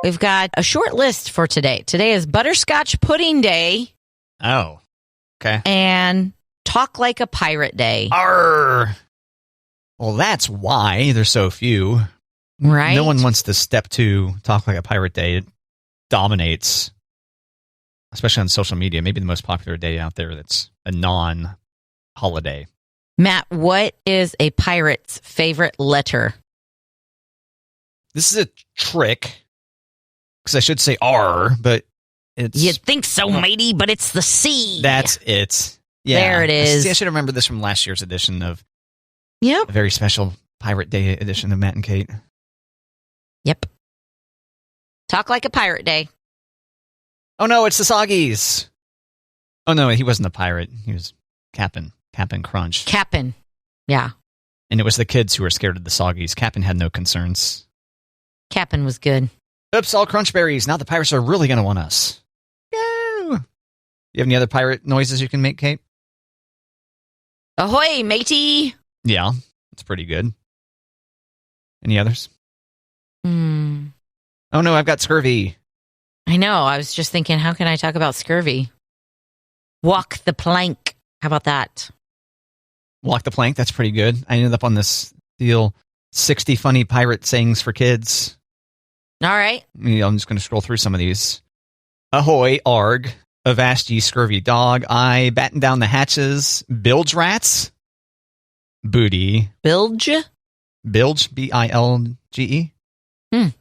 We've got a short list for today. Today is Butterscotch Pudding Day. Oh, okay. And Talk Like a Pirate Day. Arr! Well, that's why there's so few. Right? No one wants to step to Talk Like a Pirate Day. It dominates, especially on social media. Maybe the most popular day out there that's a non-holiday. Matt, what is a pirate's favorite letter? This is a trick, because I should say R, but it's... You'd think so, matey, but it's the C. That's it. Yeah. There it is. I should remember this from last year's edition of Yep. a very special Pirate Day edition of Matt and Kate. Yep. Talk Like a Pirate Day. Oh, no, it's the Soggies. Oh, no, he wasn't a pirate. He was Cap'n Crunch. Cap'n. Yeah. And it was the kids who were scared of the Soggies. Cap'n had no concerns. Cap'n was good. Oops, all crunchberries. Now the pirates are really going to want us. Yay! You have any other pirate noises you can make, Kate? Ahoy, matey. Yeah, it's pretty good. Any others? Oh, no, I've got scurvy. I know. I was just thinking, how can I talk about scurvy? Walk the plank. How about that? Walk the plank. That's pretty good. I ended up on this deal, 60 funny pirate sayings for kids. All right. I'm just going to scroll through some of these. Ahoy, arg. Avast ye scurvy dog. I batten down the hatches. Bilge rats. Booty. Bilge? Bilge, B-I-L-G-E.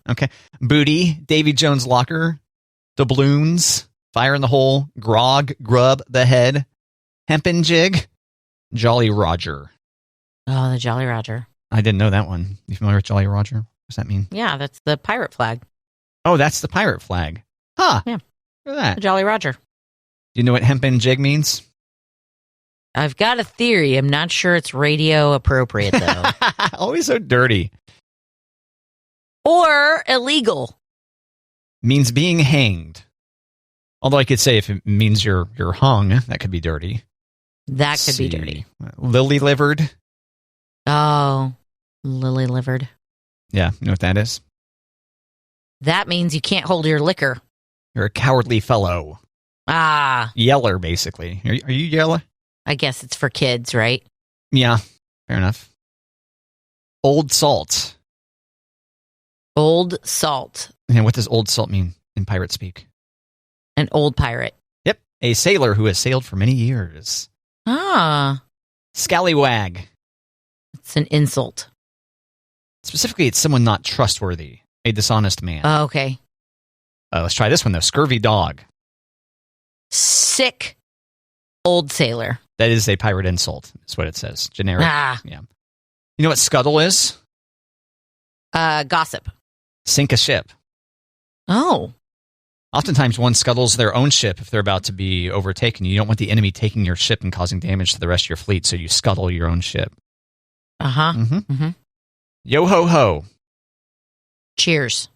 Okay. Booty. Davy Jones' locker. Doubloons. Fire in the hole. Grog. Grub the head. Hempen jig. Jolly Roger. Oh, the Jolly Roger. I didn't know that one. You familiar with Jolly Roger? What does that mean? Yeah, that's the pirate flag. Oh, that's the pirate flag. Huh. Yeah. Look at that. The Jolly Roger. Do you know what hempen jig means? I've got a theory. I'm not sure it's radio appropriate, though. Always so dirty. Or illegal. Means being hanged. Although I could say if it means you're hung, that could be dirty. That could be dirty. Lily-livered. Oh, lily-livered. Yeah, you know what that is? That means you can't hold your liquor. You're a cowardly fellow. Ah. Yeller, basically. Are you yeller? I guess it's for kids, right? Yeah, fair enough. Old salt. Old salt. And what does old salt mean in pirate speak? An old pirate. Yep, a sailor who has sailed for many years. Ah. Scallywag. It's an insult. Specifically, it's someone not trustworthy. A dishonest man. Oh, okay. Let's try this one, though. Scurvy dog. Sick old sailor. That is a pirate insult, is what it says. Generic. Ah. Yeah. You know what scuttle is? Gossip. Sink a ship. Oh. Oftentimes, one scuttles their own ship if they're about to be overtaken. You don't want the enemy taking your ship and causing damage to the rest of your fleet, so you scuttle your own ship. Uh-huh. Mm-hmm. Yo-ho-ho. Cheers.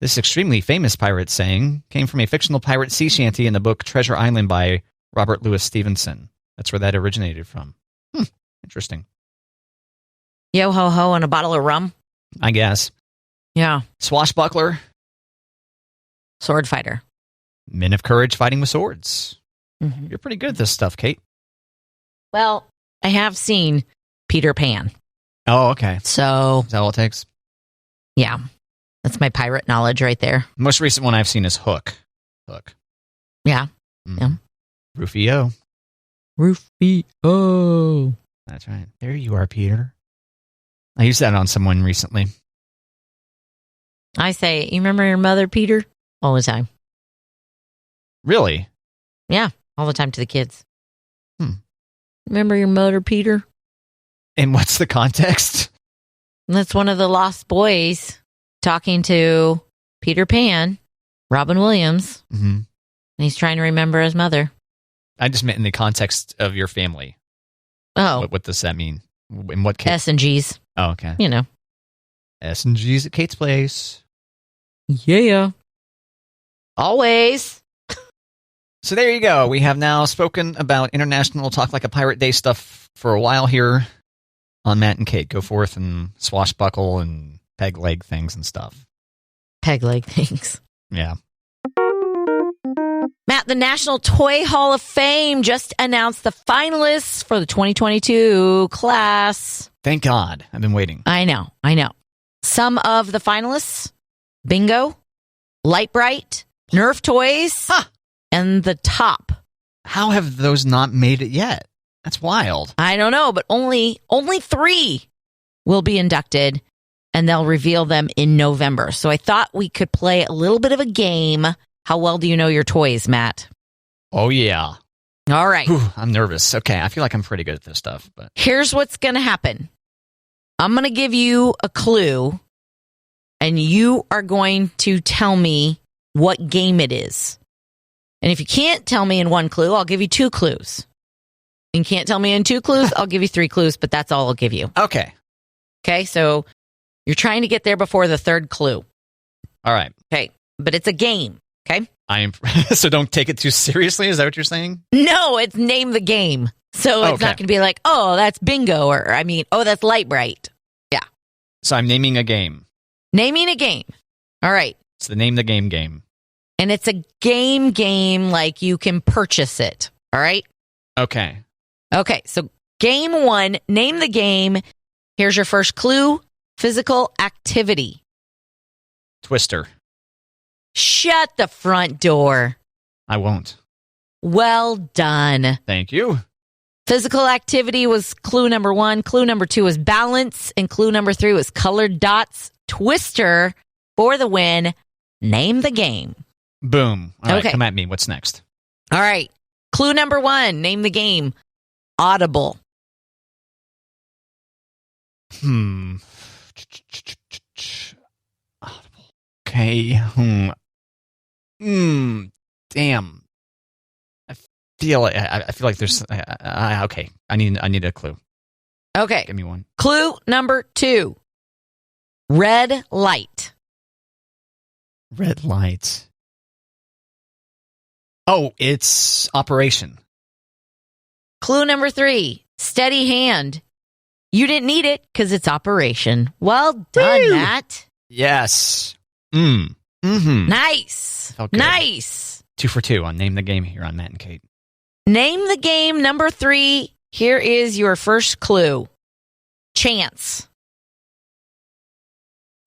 This extremely famous pirate saying came from a fictional pirate sea shanty in the book Treasure Island by Robert Louis Stevenson. That's where that originated from. Interesting. Yo-ho-ho and a bottle of rum? I guess. Yeah. Swashbuckler. Sword fighter. Men of courage fighting with swords. Mm-hmm. You're pretty good at this stuff, Kate. Well, I have seen Peter Pan. Oh, okay. So. Is that all it takes? Yeah. That's my pirate knowledge right there. Most recent one I've seen is Hook. Hook. Yeah. Yeah. Rufio. Rufio. That's right. There you are, Peter. I used that on someone recently. I say, you remember your mother, Peter? All the time. Really? Yeah. All the time to the kids. Remember your mother, Peter? And what's the context? That's one of the lost boys talking to Peter Pan, Robin Williams, and he's trying to remember his mother. I just meant in the context of your family. Oh. What does that mean? In what case? S and G's. Oh, okay. You know. S and G's at Kate's place. Yeah. Always. So there you go. We have now spoken about International Talk Like a Pirate Day stuff for a while here on Matt and Kate. Go forth and swashbuckle and peg leg things and stuff. peg leg things. Yeah. Matt, the National Toy Hall of Fame just announced the finalists for the 2022 class. Thank God. I've been waiting. I know. Some of the finalists: Bingo, Light Bright, Nerf Toys, and the Top. How have those not made it yet? That's wild. I don't know, but only 3 will be inducted, and they'll reveal them in November. So I thought we could play a little bit of a game. How well do you know your toys, Matt? Oh, yeah. All right. Whew, I'm nervous. Okay, I feel like I'm pretty good at this stuff. But here's what's going to happen. I'm going to give you a clue, and you are going to tell me what game it is. And if you can't tell me in 1 clue, I'll give you 2 clues. And you can't tell me in 2 clues, I'll give you 3 clues, but that's all I'll give you. Okay. Okay, so you're trying to get there before the 3rd clue. All right. Okay, but it's a game, okay? So don't take it too seriously? Is that what you're saying? No, it's name the game. So it's not going to be like, oh, that's bingo, or that's Light Bright. Yeah. So I'm naming a game. Naming a game. All right. It's the name the game game. And it's a game like you can purchase it. All right? Okay. Okay, so game 1, name the game. Here's your first clue: physical activity. Twister. Shut the front door. I won't. Well done. Thank you. Physical activity was clue number 1. Clue number 2 was balance. And clue number 3 was colored dots. Twister for the win. Name the game. Boom. All right, Okay. come at me. What's next? All right. Clue number 1, name the game. Audible. Audible. Okay. Damn. I feel like there's. Okay. I need a clue. Okay. Give me one. Clue number 2. Red light. Red light. Oh, it's Operation. Clue number 3. Steady hand. You didn't need it because it's Operation. Well done, Woo! Matt. Yes. Mm-hmm. Nice. Felt good. Nice. 2 for 2 on Name the Game here on Matt and Kate. Name the game number 3. Here is your first clue. Chance.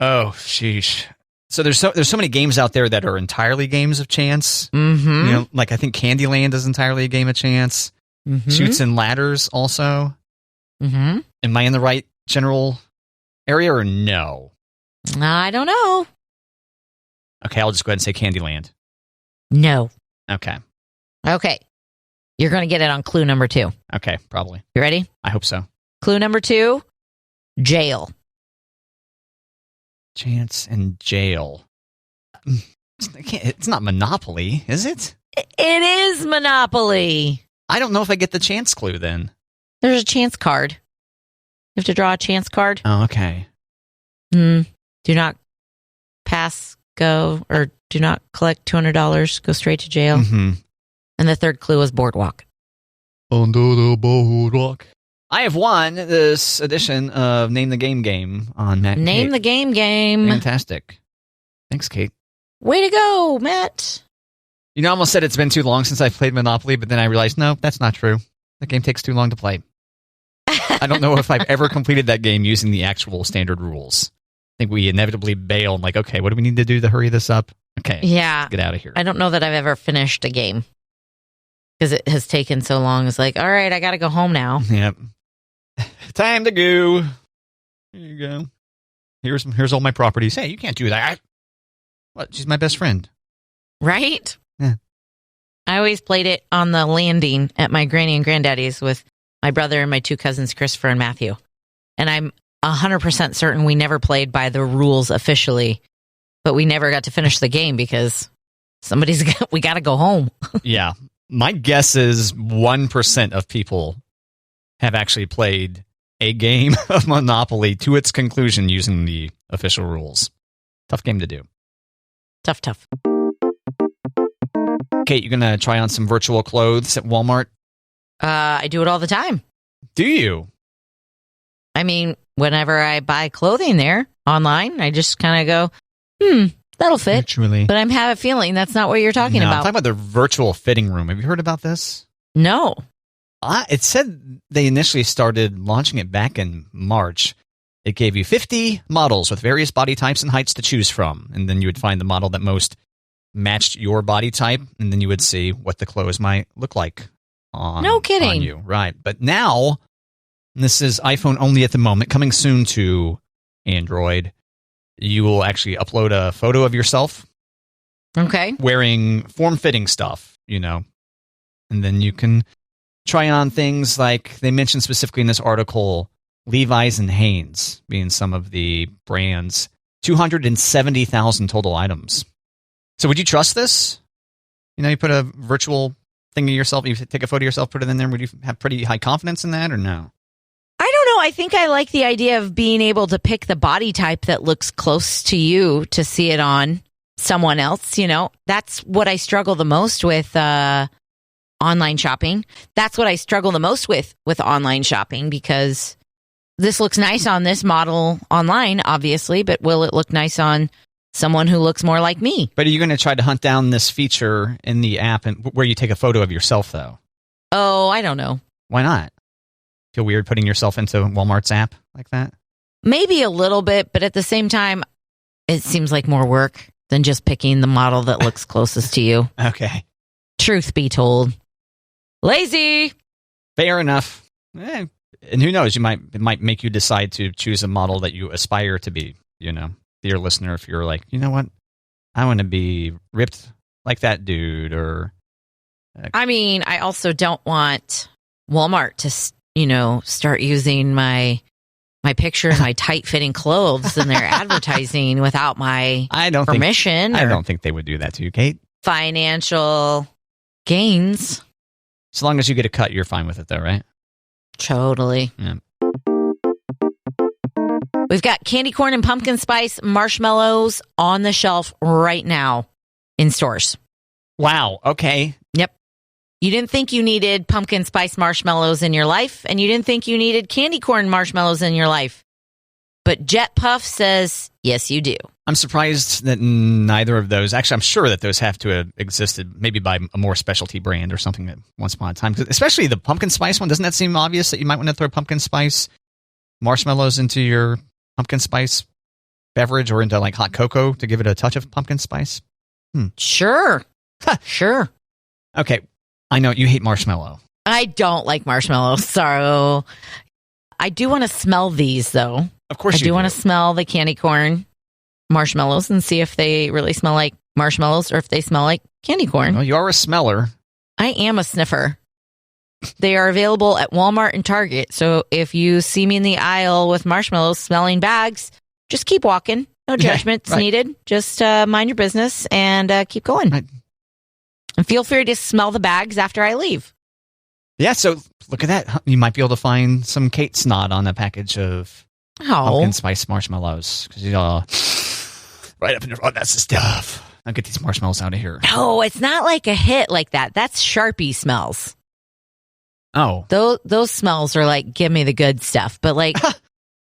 Oh, sheesh. So there's so many games out there that are entirely games of chance. Mm-hmm. You know, like I think Candyland is entirely a game of chance. Mm-hmm. Shoots and Ladders also. Mm-hmm. Am I in the right general area or no? I don't know. Okay, I'll just go ahead and say Candyland. No. Okay. Okay. You're going to get it on clue number 2. Okay, probably. You ready? I hope so. Clue number 2. Jail. Chance and jail. It's not Monopoly, is it? It is Monopoly. I don't know if I get the chance clue then. There's a chance card. You have to draw a chance card. Oh, okay. Do not pass, go, or do not collect $200. Go straight to jail. Mm-hmm. And the 3rd clue is boardwalk. Under the boardwalk. I have won this edition of Name the Game on Matt and Name Kate. the game. Fantastic. Thanks, Kate. Way to go, Matt. You know, I almost said it's been too long since I played Monopoly, but then I realized, no, that's not true. The game takes too long to play. I don't know if I've ever completed that game using the actual standard rules. I think we inevitably bail. I'm like, okay, what do we need to do to hurry this up? Okay, Yeah. let's get out of here. I don't know that I've ever finished a game because it has taken so long. It's like, all right, I got to go home now. Yep. Time to go. Here you go. Here's all my properties. Hey, you can't do that. What? She's my best friend. Right? Yeah. I always played it on the landing at my granny and granddaddy's with my brother and my 2 cousins, Christopher and Matthew. And I'm 100% certain we never played by the rules officially, but we never got to finish the game because we got to go home. Yeah. My guess is 1% of people have actually played a game of Monopoly to its conclusion using the official rules. Tough game to do. Tough. Kate, you gonna try on some virtual clothes at Walmart? I do it all the time. Do you? I mean, whenever I buy clothing there online, I just kind of go, That'll fit. Virtually. But I have a feeling that's not what you're talking I'm about. talking about the virtual fitting room. Have you heard about this? No. It said they initially started launching it back in March. It gave you 50 models with various body types and heights to choose from. And then you would find the model that most matched your body type. And then you would see what the clothes might look like no kidding. on you. Right. But now, and this is iPhone only at the moment, coming soon to Android, you will actually upload a photo of yourself. Okay. Wearing form-fitting stuff, and then you can try on things like they mentioned specifically in this article, Levi's and Hanes being some of the brands, 270,000 total items. So would you trust this? You put a virtual thing of yourself, you take a photo of yourself, put it in there. Would you have pretty high confidence in that or no? I don't know. I think I like the idea of being able to pick the body type that looks close to you to see it on someone else. That's what I struggle the most with online shopping. That's what I struggle the most with online shopping, because this looks nice on this model online, obviously, but will it look nice on someone who looks more like me? But are you going to try to hunt down this feature in the app and where you take a photo of yourself, though? Oh, I don't know. Why not? Feel weird putting yourself into Walmart's app like that? Maybe a little bit, but at the same time, it seems like more work than just picking the model that looks closest to you. Okay. Truth be told. Lazy! Fair enough. And who knows? It might make you decide to choose a model that you aspire to be, dear listener, if you're like, you know what? I want to be ripped like that dude, or... I also don't want Walmart to, start using my picture in my tight-fitting clothes in their advertising without my permission. I don't think they would do that to you, Kate. Financial gains. As long as you get a cut, you're fine with it, though, right? Totally. Yeah. We've got candy corn and pumpkin spice marshmallows on the shelf right now in stores. Wow. Okay. Yep. You didn't think you needed pumpkin spice marshmallows in your life, and you didn't think you needed candy corn marshmallows in your life. But Jet Puff says, yes, you do. I'm surprised that neither of those, actually, I'm sure that those have to have existed maybe by a more specialty brand or something that once upon a time. Especially the pumpkin spice one. Doesn't that seem obvious that you might want to throw pumpkin spice marshmallows into your pumpkin spice beverage or into like hot cocoa to give it a touch of pumpkin spice? Sure. Sure. Okay. I know you hate marshmallow. I don't like marshmallows, so I do want to smell these, though. Of course I do want to smell the candy corn marshmallows and see if they really smell like marshmallows or if they smell like candy corn. Well, you are a smeller. I am a sniffer. They are available at Walmart and Target, so if you see me in the aisle with marshmallows smelling bags, just keep walking. No judgments needed. Just mind your business and keep going. Right. And feel free to smell the bags after I leave. Yeah, so look at that. You might be able to find some Kate snot on a package of pumpkin spice marshmallows. Because right up in your... Oh, that's the stuff. I'll get these marshmallows out of here. No, it's not like a hit like that. That's Sharpie smells. Oh. Those smells are like, give me the good stuff. But like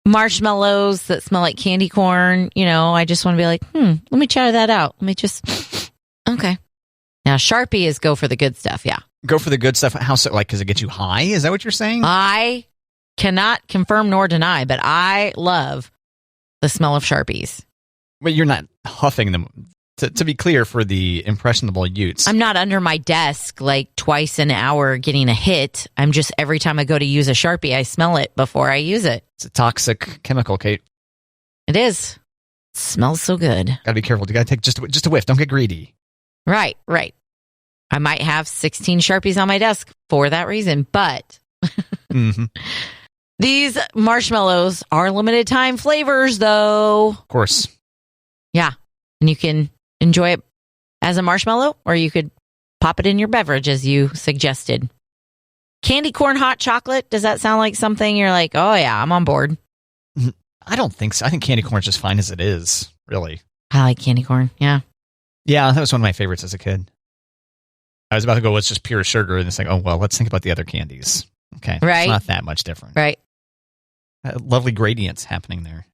marshmallows that smell like candy corn, I just want to be like, let me try that out. Let me just... Okay. Now, Sharpie is go for the good stuff, yeah. Go for the good stuff. How so? Like, because it gets you high? Is that what you're saying? I cannot confirm nor deny, but I love the smell of Sharpies. But you're not huffing them. To be clear, for the impressionable Utes. I'm not under my desk like twice an hour getting a hit. I'm just, every time I go to use a Sharpie, I smell it before I use it. It's a toxic chemical, Kate. It is. It smells so good. Gotta be careful. You gotta take just a whiff. Don't get greedy. Right. I might have 16 Sharpies on my desk for that reason, but these marshmallows are limited time flavors, though. Of course. Yeah. And you can enjoy it as a marshmallow, or you could pop it in your beverage, as you suggested. Candy corn hot chocolate. Does that sound like something you're like, oh, yeah, I'm on board? I don't think so. I think candy corn's just fine as it is, really. I like candy corn, yeah. Yeah, that was one of my favorites as a kid. I was about to go, it's just pure sugar, and it's like, oh, well, let's think about the other candies. Okay, right. It's not that much different. Right. Lovely gradients happening there.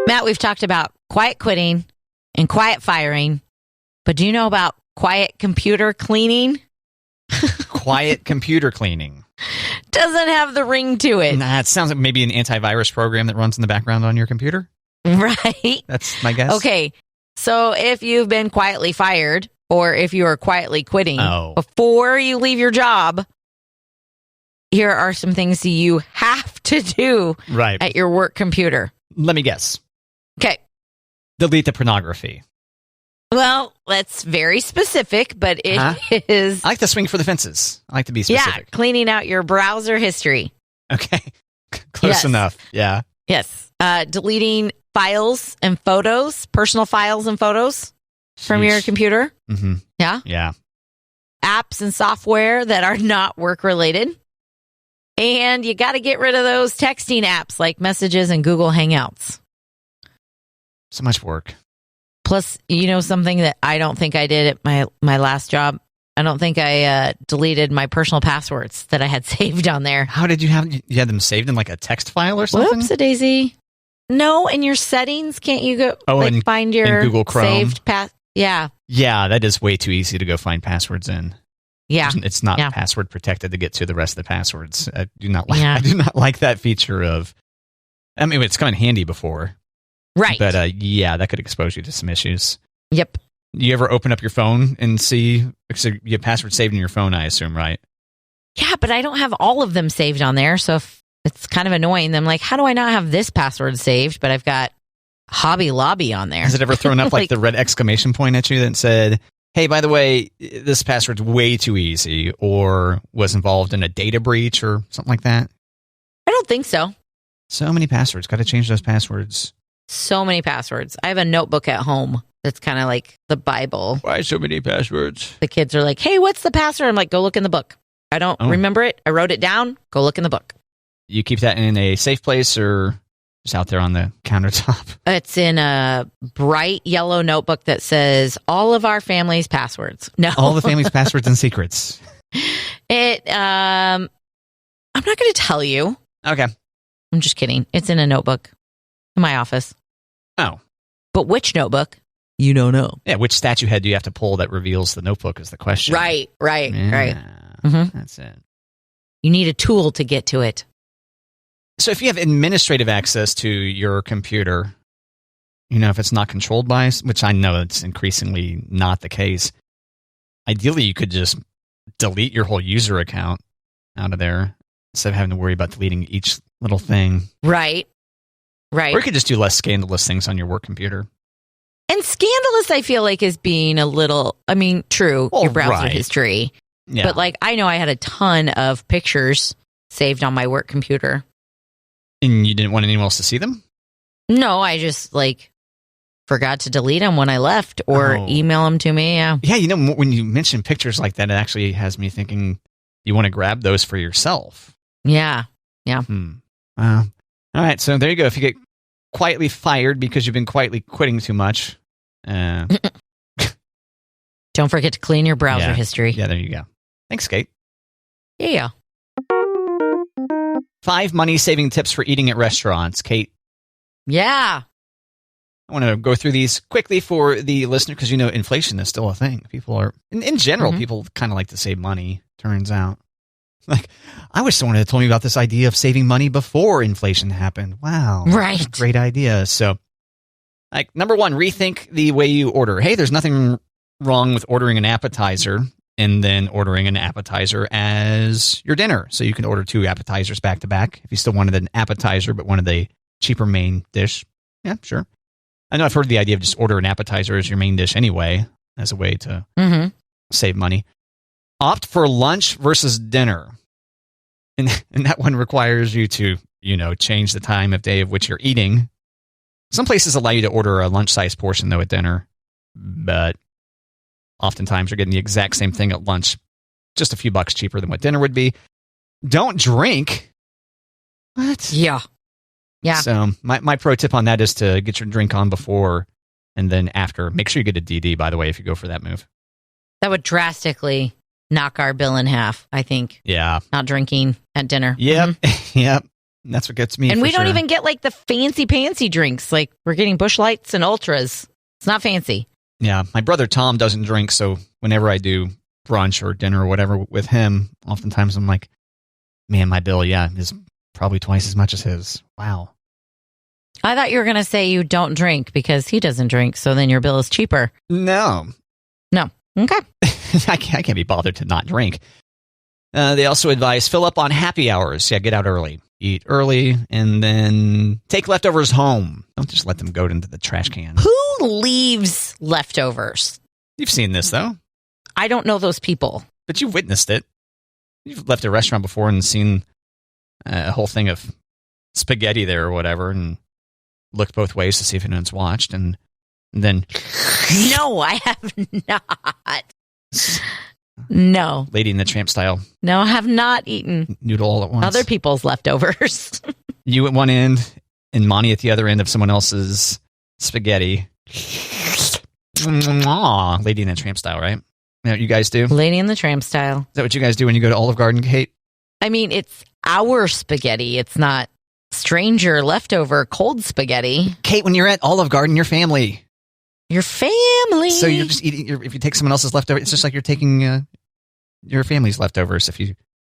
Matt, we've talked about quiet quitting and quiet firing. But do you know about quiet computer cleaning? Quiet computer cleaning. Doesn't have the ring to it. Nah, it sounds like maybe an antivirus program that runs in the background on your computer. Right. That's my guess. Okay. So if you've been quietly fired or if you are quietly quitting before you leave your job, here are some things you have to do at your work computer. Let me guess. Okay. Delete the pornography. Well, that's very specific, but it is. I like to swing for the fences. I like to be specific. Yeah, cleaning out your browser history. Okay. Close enough. Yeah. Yes. Deleting files and photos, personal files and photos from your computer. Mm-hmm. Yeah. Yeah. Apps and software that are not work related. And you got to get rid of those texting apps like Messages and Google Hangouts. So much work. Plus, something that I don't think I did at my last job. I don't think I deleted my personal passwords that I had saved on there. How did you have them saved in like a text file or something? Whoops-a-daisy. No, in your settings, can't you go find your Google Chrome. Saved pass? Yeah. Yeah, that is way too easy to go find passwords in. Yeah. It's not password protected to get to the rest of the passwords. I do not like that feature of. I mean, it's come in handy before. Right. But that could expose you to some issues. Yep. You ever open up your phone and see you have password saved in your phone, I assume, right? Yeah, but I don't have all of them saved on there. So it's kind of annoying. I'm like, how do I not have this password saved? But I've got Hobby Lobby on there. Has it ever thrown up like the red exclamation point at you that said, hey, by the way, this password's way too easy, or was involved in a data breach or something like that? I don't think so. So many passwords. Got to change those passwords. So many passwords. I have a notebook at home that's kind of like the Bible. Why so many passwords? The kids are like, hey, what's the password? I'm like, go look in the book. I don't remember it. I wrote it down. Go look in the book. You keep that in a safe place or just out there on the countertop? It's in a bright yellow notebook that says all of our family's passwords. No. All the family's passwords and secrets. I'm not going to tell you. Okay. I'm just kidding. It's in a notebook in my office. Oh. But which notebook? You don't know. Yeah, which statue head do you have to pull that reveals the notebook is the question. Right. Mm-hmm. That's it. You need a tool to get to it. So if you have administrative access to your computer, if it's not controlled by, which I know it's increasingly not the case, ideally you could just delete your whole user account out of there instead of having to worry about deleting each little thing. Right. Or you could just do less scandalous things on your work computer. And scandalous, I feel like, is being a little, true, your browser history. Yeah. But I know I had a ton of pictures saved on my work computer. And you didn't want anyone else to see them? No, I just forgot to delete them when I left or email them to me. Yeah. Yeah, when you mention pictures like that, it actually has me thinking you want to grab those for yourself. Yeah. Yeah. Wow. All right. So there you go. If you get quietly fired because you've been quietly quitting too much. Don't forget to clean your browser history. Yeah, there you go. Thanks, Kate. Yeah. 5 money-saving tips for eating at restaurants. Kate? Yeah. I want to go through these quickly for the listener because, inflation is still a thing. People are, in general, people kind of like to save money, turns out. I wish someone had told me about this idea of saving money before inflation happened. Wow. Right. Great idea. So, number 1, rethink the way you order. Hey, there's nothing wrong with ordering an appetizer and then ordering an appetizer as your dinner. So you can order 2 appetizers back to back if you still wanted an appetizer but wanted the cheaper main dish. Yeah, sure. I know I've heard the idea of just order an appetizer as your main dish anyway, as a way to save money. Opt for lunch versus dinner. And that one requires you to, change the time of day of which you're eating. Some places allow you to order a lunch-sized portion, though, at dinner. But oftentimes you're getting the exact same thing at lunch, just a few bucks cheaper than what dinner would be. Don't drink. What? Yeah. Yeah. So my pro tip on that is to get your drink on before and then after. Make sure you get a DD, by the way, if you go for that move. That would drastically knock our bill in half, I think. Yeah. Not drinking at dinner. Yep. Yep. That's what gets me. And for we don't sure. even get like the fancy drinks. Like we're getting Busch Lights and Ultras. It's not fancy. Yeah, my brother Tom doesn't drink, so whenever I do brunch or dinner or whatever with him, oftentimes I'm like, man, my bill, is probably twice as much as his. Wow. I thought you were going to say you don't drink because he doesn't drink, so then your bill is cheaper. No. Okay. I can't be bothered to not drink. They also advise fill up on happy hours. Yeah, get out early. Eat early, and then take leftovers home. Don't just let them go into the trash can. Who leaves leftovers? You've seen this, though. I don't know those people. But you've witnessed it. You've left a restaurant before and seen a whole thing of spaghetti there or whatever, and looked both ways to see if anyone's watched, and then... No, I have not. No. Lady in the Tramp style. No, I have not eaten Noodle all at once. other people's leftovers. You at one end, and Monty at the other end of someone else's spaghetti. Lady in the Tramp style, right? You know what you guys do? Is Lady in the Tramp style. that what you guys do when you go to Olive Garden, Kate? I mean, it's our spaghetti. It's not stranger leftover cold spaghetti. Kate, when you're at Olive Garden, your family. Your family. So you're just eating, if you take someone else's leftovers, it's just like you're taking your family's leftovers if you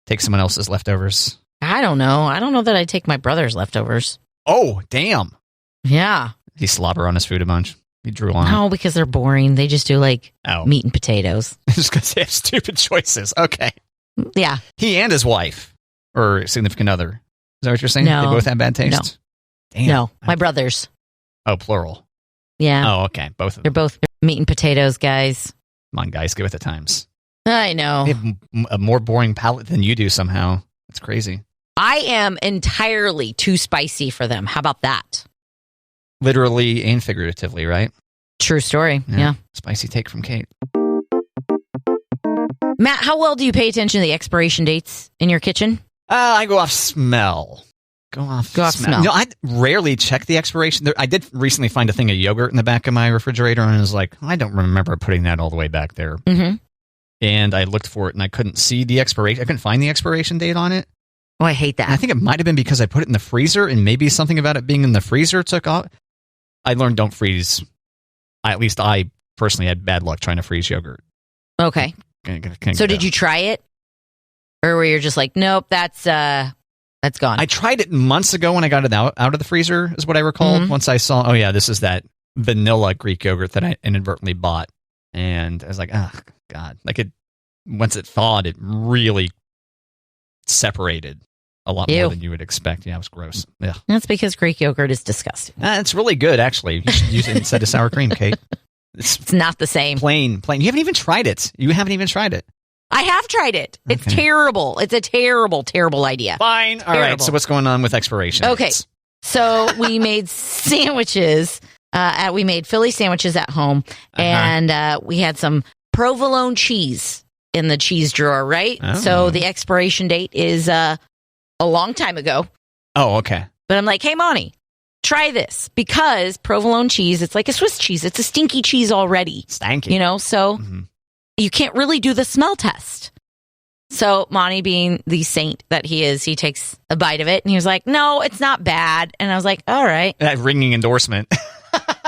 take someone else's leftovers. I don't know. I don't know that I take my brother's leftovers. Oh, damn. Yeah. He slobber on his food a bunch. He drew on. No, because they're boring. They just do like meat and potatoes. Just because they have stupid choices. Okay. Yeah. He and his wife or significant other. Is that what you're saying? No. They both have bad taste? No. Damn. No, my brothers. Oh, plural. Yeah. Oh, okay. Both of They're them. both meat and potatoes guys. Come on, guys. Get with the times. I know. They have a more boring palate than you do somehow. That's crazy. I am entirely too spicy for them. How about that? Literally and figuratively, right? True story. Yeah. Spicy take from Kate. Matt, how well do you pay attention to the expiration dates in your kitchen? I go off smell. Go off smell. No, I rarely check the expiration. I did recently find a thing of yogurt in the back of my refrigerator, and I was like, I don't remember putting that all the way back there. Mm-hmm. And I looked for it, and I couldn't see the expiration. I couldn't find the expiration date on it. Oh, I hate that. And I think it might have been because I put it in the freezer, and maybe something about it being in the freezer took off. I learned don't freeze. At least I personally had bad luck trying to freeze yogurt. Okay. So did you try it? Or were you just like, nope, that's gone? I tried it months ago when I got it out of the freezer, is what I recall. Mm-hmm. Once I saw, oh yeah, this is that vanilla Greek yogurt that I inadvertently bought. And I was like, oh, God. Like once it thawed, it really separated a lot more than you would expect. Yeah, it was gross. Yeah. That's because Greek yogurt is disgusting. It's really good, actually. You should use it instead of sour cream, Kate. It's not the same. Plain. You haven't even tried it. You haven't even tried it. I have tried it. It's terrible. It's a terrible, terrible idea. Fine. All right. So what's going on with expiration dates? Okay. So we made sandwiches. We made Philly sandwiches at home, and we had some provolone cheese in the cheese drawer, right? Oh. So the expiration date is a long time ago. Oh, okay. But I'm like, hey, Monty, try this, because provolone cheese, it's like a Swiss cheese. It's a stinky cheese already. Stanky. You know, so you can't really do the smell test. So Monty, being the saint that he is, he takes a bite of it, and he was like, no, it's not bad. And I was like, all right. That ringing endorsement.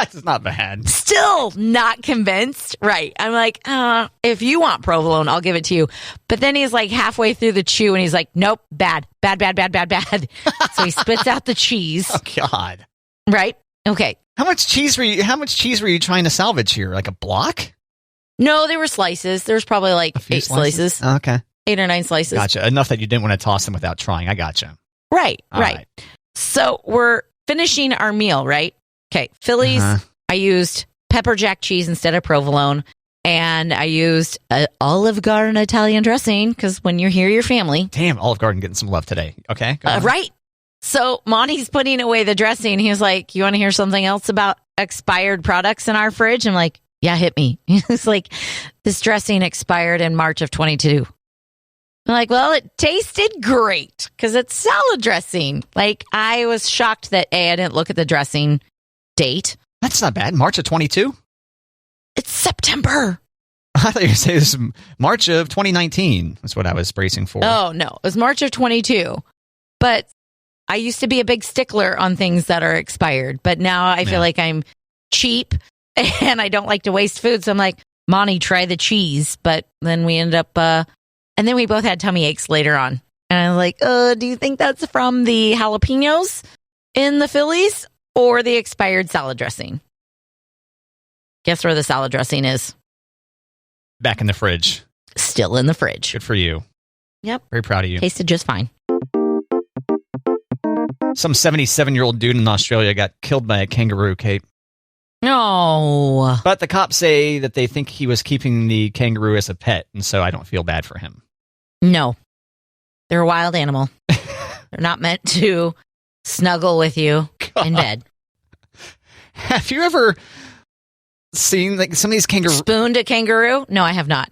It's not bad. Still not convinced. Right. I'm like, if you want provolone, I'll give it to you. But then he's like halfway through the chew, and he's like, nope, bad. So he spits out the cheese. Oh, God. Right. Okay. How much cheese were you trying to salvage here? Like a block? No, there were slices. There was probably like 8 slices. Oh, okay. 8 or 9 slices. Gotcha. Enough that you didn't want to toss them without trying. I gotcha. Right. So we're finishing our meal, right? Okay. Philly's, I used pepper jack cheese instead of provolone, and I used Olive Garden Italian dressing, because when you're here, your family. Damn, Olive Garden getting some love today. Okay. Right. So Monty's putting away the dressing. He was like, you want to hear something else about expired products in our fridge? I'm like, yeah, hit me. He's like, this dressing expired in March of 22. I'm like, well, it tasted great because it's salad dressing. Like, I was shocked that I didn't look at the dressing date. That's not bad. March of 22? It's September. I thought you were going to say this was March of 2019. That's what I was bracing for. Oh, no. It was March of 22. But I used to be a big stickler on things that are expired, but now I feel like I'm cheap and I don't like to waste food. So I'm like, Monty, try the cheese. But then we end up, and then we both had tummy aches later on. And I was like, do you think that's from the jalapenos in the Phillies or the expired salad dressing? Guess where the salad dressing is? Back in the fridge. Still in the fridge. Good for you. Yep. Very proud of you. Tasted just fine. Some 77-year-old dude in Australia got killed by a kangaroo, Kate. No. But the cops say that they think he was keeping the kangaroo as a pet, and so I don't feel bad for him. No. They're a wild animal. They're not meant to snuggle with you in bed. Have you ever seen like some of these kangaroos? Spooned a kangaroo? No, I have not.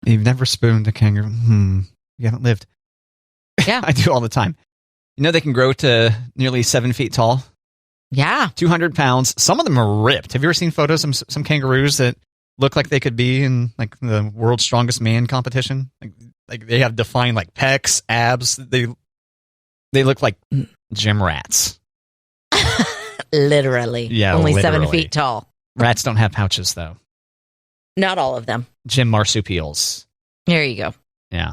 You've never spooned a kangaroo? You haven't lived. Yeah. I do all the time. You know they can grow to nearly 7 feet tall? Yeah. 200 pounds. Some of them are ripped. Have you ever seen photos of some kangaroos that look like they could be in like the world's strongest man competition? Like they have defined like pecs, abs. They look like gym rats. Literally. Yeah, only literally. 7 feet tall. Rats don't have pouches though. Not all of them. Gym marsupials. There you go. Yeah.